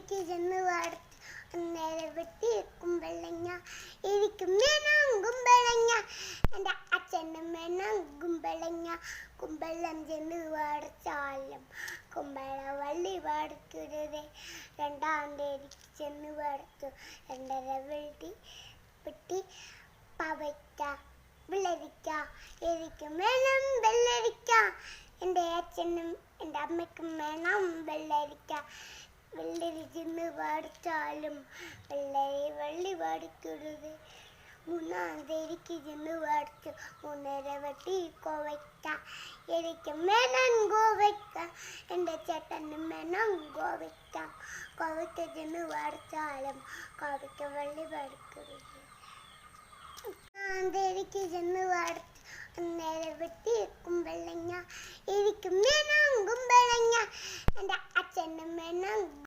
അന്തേരിക്ക് ചെന്ന് വാടത്ത് അന്നേരം വെട്ടി കുമ്പളങ്ങ എനിക്ക് വേണം കുമ്പളങ്ങ എൻ്റെ അച്ഛനും വേണം കുമ്പളങ്ങ കുമ്പളം ചെന്ന് വാടച്ചാലും കുമ്പള വള്ളി വാടക്കരുത് രണ്ടാം തീയതിക്ക് ചെന്ന് വാടത്തു രണ്ടര വെട്ടി പവയ്ക്ക വെള്ളരിക്ക എനിക്ക് വേണം വെള്ളരിക്ക എൻ്റെ അച്ഛനും എൻ്റെ അമ്മയ്ക്കും വേണം വെള്ളരിക്ക വെള്ളരി ചെന്ന് വാടിച്ചാലും വള്ളി വാടിക്കരുത് മൂന്നാം തീയതിക്ക് ചെന്ന് വാടിച്ചു മൂന്നര വെട്ടി കോവയ്ക്ക എനിക്ക് വേണം കോവയ്ക്ക എൻ്റെ ചേട്ടനും വേണം കോവയ്ക്ക ചെന്ന് വാടിച്ചാലും കോവയ്ക്ക വള്ളി വാടിക്കരുത് അന്തേരിക്ക് ചെന്ന് വാടത്ത് അന്നേരം വെട്ടി കുമ്പളങ്ങ എനിക്ക് വേണം കുമ്പളങ്ങ എൻ്റെ അച്ഛനും വേണം